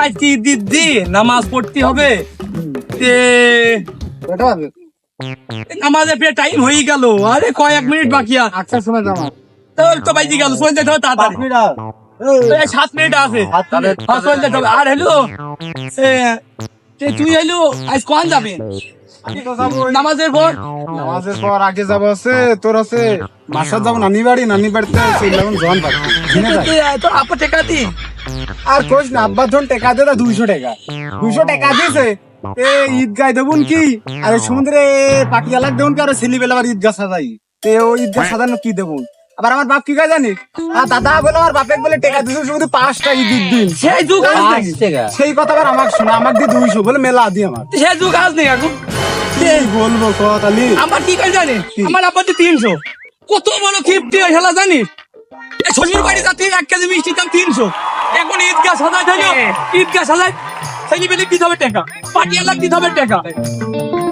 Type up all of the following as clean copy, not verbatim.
আজকে দিদি নামাজ পড়তে হবে নামাজের প্রায় টাইম হয়ে গেল আরে কয়েক মিনিট বাকি আছে 8টার সময় যাবো তো বাইজি গেল চলে যেতে হবে তাড়াতাড়ি 7 মিনিট আছে চলে যেতে হবে আর হ্যালো তুই এলো আজ কোন যাবে নামাজের পর আগে যাবো আছে তোর আছে বাসার যাবো নানি বাড়িতে জন তোর আপা টেকা দি আর কোচ না আব্বা ধন টাকা দে 200 টাকা দিছে ঈদগাহ দেবুন কি আরে সমুদ্রে পাটিয়ালা দেবুন কি আর ছেলেবেলা আবার ঈদগাহ সাজাই ও ঈদগাহ সাজানো কি দেবুন আবার আমার বাপ কি কয় জানিস আর দাদা বলে আমার বাপে বলে টাকা দিছে শুধু 5টা ঈদের দিন সেই যুগ সেই কথা আবার আমাকে শোনা আমাকে দিয়ে 200 বলে মেলা দি আমার সেই যুগ আজ নেই এখন বলবো কথালি আমার কি কয় জানিস আমার আপা 300 কত বড় ক্ষিপ্তি হেলা জানিস শ্বশুর বাড়ি যাতে 1 কেজি মিষ্টির দাম 300 এখন ঈদগাহ সাজাই থাকো ঈদগাহ সাজাই ছেলেবেলে দিতে হবে টাকা পাটিয়ালা দিতে হবে টাকা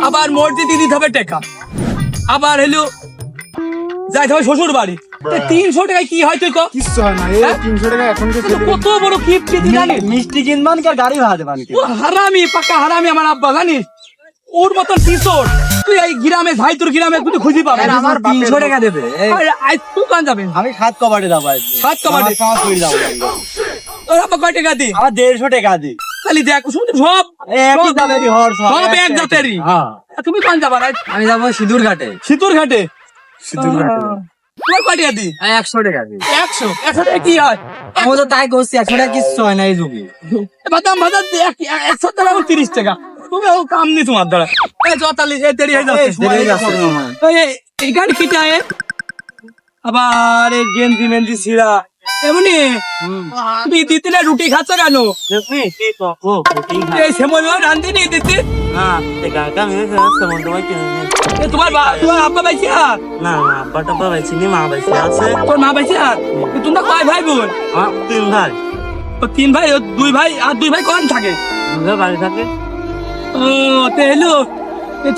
আবার মসজিদে দিতে হবে টাকা আবার হলো যাইতে হবে শ্বশুর বাড়ি 300 টাকায় কি হয় তুই কিচ্ছু হয় না 300 টাকা এখন কত বড় ক্ষিপ্তি তুই জানিস মিষ্টি কিনবান কি আর গাড়ি ভাড়া দেবান কি ও হারামি পাকা হারামি আমার আব্বা জানিস ওর মতন কিশোর তুই এই গ্রামে ভাই তোর গ্রামে তুই খুঁজে পাবে আমার 300 টাকা দেবে আজ তুই কান যাবেন আমি 7 কবাডি যাবো 7 কবাডি যাবো তোর আব্বা কয় টাকা দি আমার 150 টাকা দি খালি দেখ শুনতে সব একই দামেরই হর সব এক জাতেরই তুমি কোন যাবা আমি যাবো সিঁদুর ঘাটে তোমার কয় টাকা দি 100 টাকা দি 100 টাকা কি হয় আমি তো তাই করছি 100 টাকা কিচ্ছু হয় না এই যুগে বাদাম বাজার 100 টাকা 30 টাকা তুমি ও কাম নি তোমার দ্বারা এই 44 এই দেরি হয়ে যাচ্ছে এই গাড়ি কি চায় আবার এই গেঞ্জি মেঞ্জি ছিড়া এমনি তুমি দিতে না রুটি খাচ্ছ কেন এই সেমন রান্ধি নি দিতে তোমার আব্বা বাইছে না আব্বা টাব্বা বাইছি নি মা বাইছি আছে তোর মা বাইছে তোমরা কয় ভাই বোন 3 ভাই ও 3 ভাই ও 2 ভাই আর 2 ভাই কোন থাকে দুধে বাড়ি থাকে ও তে এলো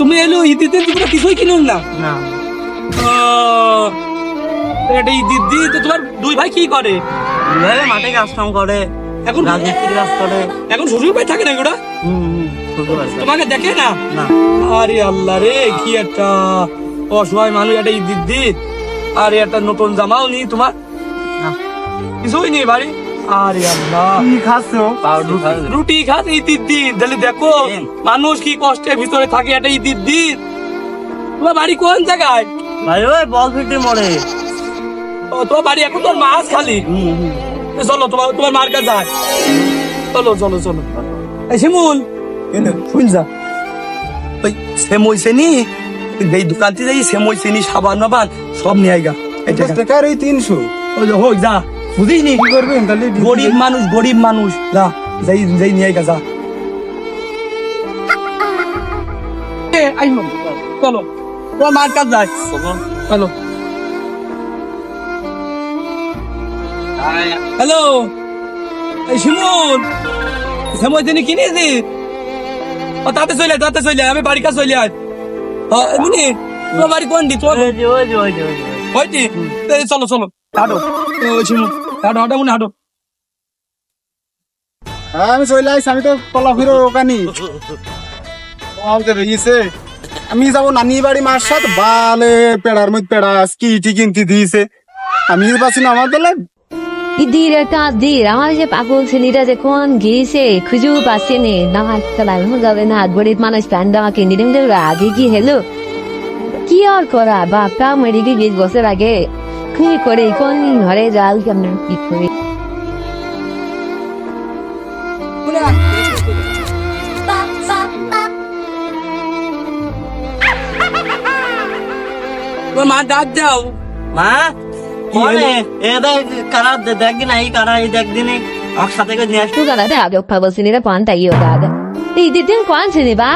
তুমি এলো ঈদিতে তোমরা কিছুই কিনুন না না ও এটা দিদি তো তোমার 2 ভাই কি করে মাঠে কাজ কাম করে এখন রাজমিস্ত্রি কাজ করে এখন শ্বশুর ভাই থাকে না ওটা শ্বশুর বাড়ি তোমাকে দেখে না না আরে আল্লাহ রে কি একটা অসহায় মানুষ একটা দিদি আরে একটা নতুন জামাও নি তোমার না কিছুই নেই বাড়ি আরে আল্লাহ কি খাচ্ছো রুটি খাস এই দিদি তাহলে দেখো মানুষ কি কষ্টের ভিতরে থাকে একটা এই দিদি তোমার বাড়ি কোন জায়গায় ভাই ওই বল ফিটে মরে ও তোমার বাড়ি এখন তোর মাছ খালি চলো তোমার মার কাছে যায় চলো এই শিমুল শুন যা ওই সেমই সেনি এই দোকান থেকে যাই সেমই সেনি সাবান মাবান সব নিয়ে আইগা টাকার ওই 300 ওই যে হোক যা বুঝিস নি কি করবেন তাহলে গরিব মানুষ যা যাই নিয়ে আইগা যা চলো তোমার মার কাছে যায় চলো হ্যালো এই শিমুল সেমই সেনি কিনেছি ও তাতে চলে আমি বাড়ি কাছে চলে আয় এমনি তোমার বাড়ি কোন দি তোমার ওইটি চলো হাঁটো শিমুল হাঁটো মনে হাঁটো আমি চলে আইছি আমি তো কলা ফিরো ওখানি আমাদের রয়েছে আমি যাবো নানি বাড়ি মার সাথে বালে পেড়ার মধ্যে পেড়া কি কিনতে দিয়েছে আমি পাচ্ছি না আমার দলে দিদির কাঁদির আমার যে পাগল ছেলেটা যখন গিয়েছে খুঁজু পাচ্ছে নে নামাজ চালানো যাবে না গরিব মানুষ প্যান্ট আমাকে নিলাম আগে কি হেলো কি আর করা বাপটা মেরে গিয়ে 20 বছর আগে কি করে কোন ঘরে জাল কেমন কি করে তোমার মা ডাক দাও মা কোনে এ দেখ কারা দেখদিন এই কারা এই দেখদিন আমার সাথে করে নিয়ে আসতো তুই গালাতে আগে পাগল ছেলেটা কোন তাই ও দাদা এই দিদিন কোন ছেলে বা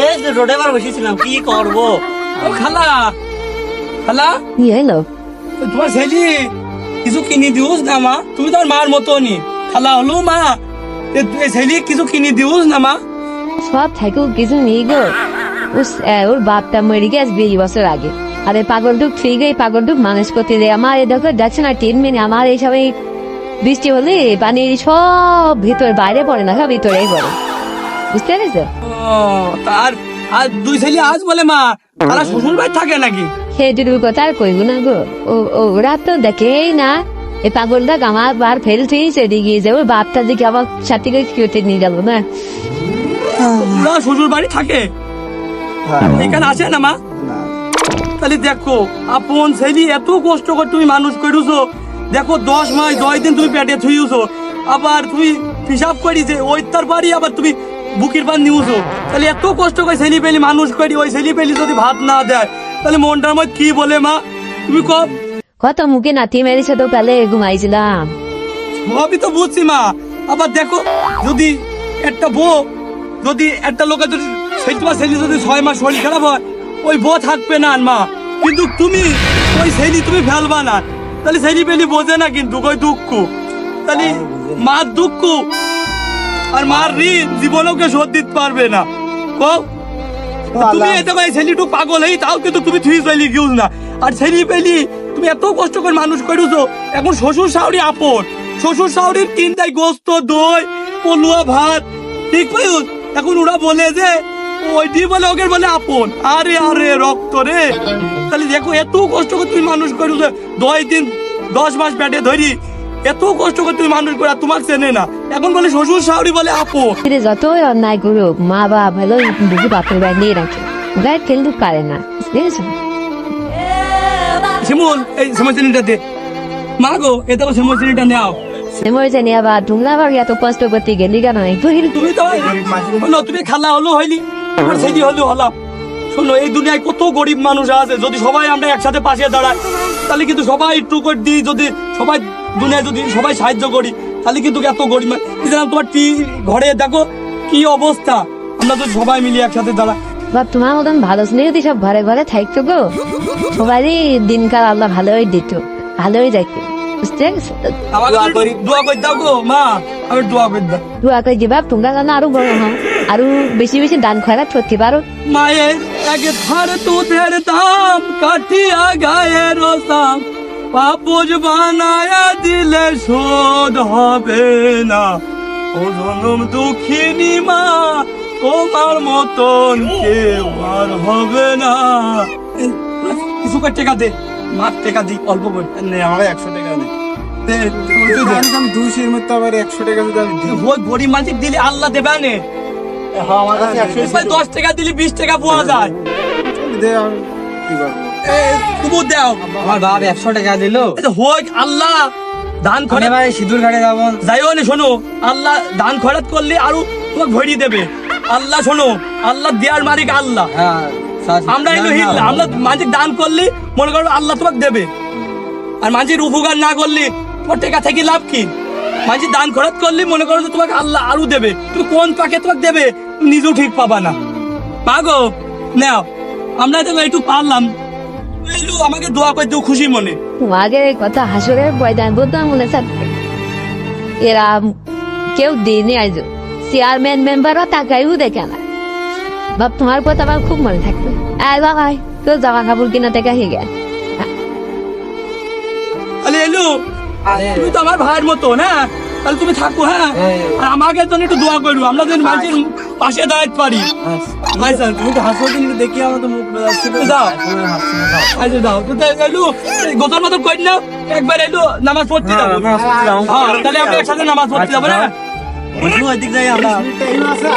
এই যে রোডে বার বসেছিলাম কি করব ও খালা কি হলো তোমার ছেলে কিছু কিনে দিওস না মা তুমি তো মার মতনই খালা হলো মা ছেলে কিছু কিনে দিওস না মা সব থাকেও কিছু নেই গো ওর বাপটা মরে গেছে 20 বছর আগে আরে পাগল টুক ঠিক এই পাগল টুক মানুষ করতে দেয় আমার এ দেখো যাচ্ছে না 10 মিনিট আমার এই সবাই বৃষ্টি হলে পানির সব ভিতর বাইরে পড়ে না, সব ভিতরেই পড়ে, বুঝতে পেরেছো? ও, তার আর দুই ছেলে আজ বলে মা তারা শ্বশুর বাড়ি থাকে নাকি? সেটুকু কথা আর কইব না গো, ওরা তো দেখেই না। এই পাগলটা আমার বার ফেল থেকে চলে গিয়েছে, ওর বাপটা দিকে আমার সাথে করে কেটে নিয়ে গেল না। ওরা শ্বশুর বাড়ি থাকে, হ্যাঁ, এখানে আসে না মা? না। তাহলে দেখো আপন ছেলে এত কষ্ট করে তুমি মানুষ করেছো, দেখো 10 মাস 10 দিন তুমি পেটে থুইছো, আবার তুমি হিসাব করি যে ওই তার বাড়ি আবার তুমি বুকের পান নিউছো, তাহলে এত কষ্ট করে ছেলে পেলি মানুষ করি, ওই ছেলে পেলি যদি ভাত না দেয় তাহলে মনটার মধ্যে কি বলে মা? তুমি কব কত মুখে নাতি মেরেছে তো কালে ঘুমাইছিলাম। সবই তো বুঝছি মা, আবার দেখো যদি একটা বউ যদি একটা লোকের যদি সেই তোমার ছেলে যদি 6 মাস শরীর খারাপ হয়, ওই বউ থাকবে না মা, কিন্তু তুমি ওই ছেলে তুমি ফেলবা না, তাহলে ছেলে পেলি বোঝে না কিন্তু ওই দুঃখ, তাহলে মার দুঃখ আর মার ঋণ জীবনকে শোধ দিতে পারবে না। কও তুমি এতে করে ছেলেটুক পাগল হই তাও কিন্তু তুমি থুই চলি গিউজ না, আর ছেলে পেলি তুমি এত কষ্ট করে মানুষ করেছো, এখন শ্বশুর শাশুড়ি আপন, শ্বশুর শাশুড়ির 3টাই গোস্ত দই পলুয়া ভাত, ঠিক পাইস? এখন ওরা বলে যে ওইটি বলে ওকে বলে আপন, আরে আরে রক্ত রে, তাহলে দেখো এত কষ্ট করে তুমি মানুষ করেছো, 10 দিন 10 মাস পেটে ধরি এত কষ্ট করে তুমি মানুষ করে, তোমার চেনে না, এখন বলে শ্বশুর শাশুড়ি বলে আপন। ফিরে যতই অন্যায় করুক মা বাপ ভালো বুঝি বাপের বাড়ি নিয়ে রাখে, গায়ে খেলতে পারে না, বুঝেছো? শিমুল এই সমস্যাটাতে মা গো, এটা সমস্যাটা নেও। সেমর জানি আবার তোমরা আবার এত কষ্ট করতে গেলি কেন? একটু তুমি তো শোনো, তুমি খালা হলো হইলি আর সেদি হলো হলাম। শোনো এই দুনিয়ায় কত গরিব মানুষ আছে, যদি সবাই আমরা একসাথে পাশে দাঁড়াই তাহলে কিন্তু সবাই একটু করে দিই, যদি সবাই দুনিয়ায় যদি সবাই সাহায্য করি তাহলে কিন্তু এত গরিব তোমার ঘরে দেখো কি অবস্থা, আমরা যদি সবাই মিলে একসাথে দাঁড়াই। বাপ তোমার মতন ভালো স্নেহ যদি সব ঘরে ঘরে থাকতো গো, সবারই দিনকাল আল্লাহ ভালোই দিত, ভালোই যাইতো, বুঝতে পেরেছো? আমাকে দোয়া করে দাও গো মা, আমি দোয়া করে দাও। দোয়া করে যে বাপ তোমরা যেন আরো বড় হও, আরো বেশি বেশি দান খয়রাত করতে পারো। মায়ের এক ধার দুধের দাম কাটিয়া গায়ের রসাম, পাপোজ বানায়া দিলে শোধ হবে না, ও জনম দুঃখিনী মা তোমার মতন কেউ আর হবে না। কিছু করে টাকা দে, মার টাকা দি অল্প করে, আমার 100 টাকা নেই। 200 এর মধ্যে আবার 100 টাকা যদি আমি দিই, ওই গরিব মানুষ দিলে আল্লাহ দেবে না, হ্যাঁ আমার কাছে 100 10 টাকা দিলে 20 টাকা পাওয়া যায়, দে, আমি কি করবো? তবু দাও। আমার বাপ 100 টাকা দিল, হোক আল্লাহ দান করে এবারে সিঁদুর ঘাটে যাবো। যাইও না, শোনো আল্লাহ দান খয়রাত করলে আরো তোমাকে ভরিয়ে দেবে আল্লাহ। শোনো আল্লাহ দেয়ার মালিক আল্লাহ, হ্যাঁ আমরা এলো হিল্লা, আমরা মাঝে দান করলে মনে করো আল্লাহ তোমাকে দেবে, আর মাঝের উপকার না করলে তোমার টাকা থেকে লাভ কি? মাঝে দান খরচ করলে মনে করো যে তোমাকে আল্লাহ আরো দেবে, তুমি কোন পাকে তোমাকে দেবে তুমি নিজেও ঠিক পাবা না। পাগো নাও, আমরা তো একটু পারলাম, এলো আমাকে দোয়া করে দিও খুশি মনে। তোমাকে কথা হাসরের ময়দান বলতাম মনে থাকবে, এরা কেউ দিনে আইজ চেয়ারম্যান মেম্বারও তাকাইও দেখে না। বাপ তোমার কথা আমার খুব মনে থাকবে। আয় বাবা কেউ জামা কাপড় কিনা টাকা হয়ে গেল। তাহলে এলো তুমি তো আমার ভাইয়ের মতো না, তাহলে তুমি থাকো, হ্যাঁ, আর আমাকে জন্য একটু দোয়া করো, আমরা যেন মানুষের পাশে দাঁড়াতে পারি। ভাই স্যার তুমি তো হাসো, কিন্তু দেখি আমার তো মুখ যাও, আচ্ছা যাও তো, এলো গোতার মতো করি না, একবার এলো নামাজ পড়তে যাবো, হ্যাঁ তাহলে আমরা একসাথে নামাজ পড়তে যাবো না। ওইদিক যাই আমরা। টাইম আছে।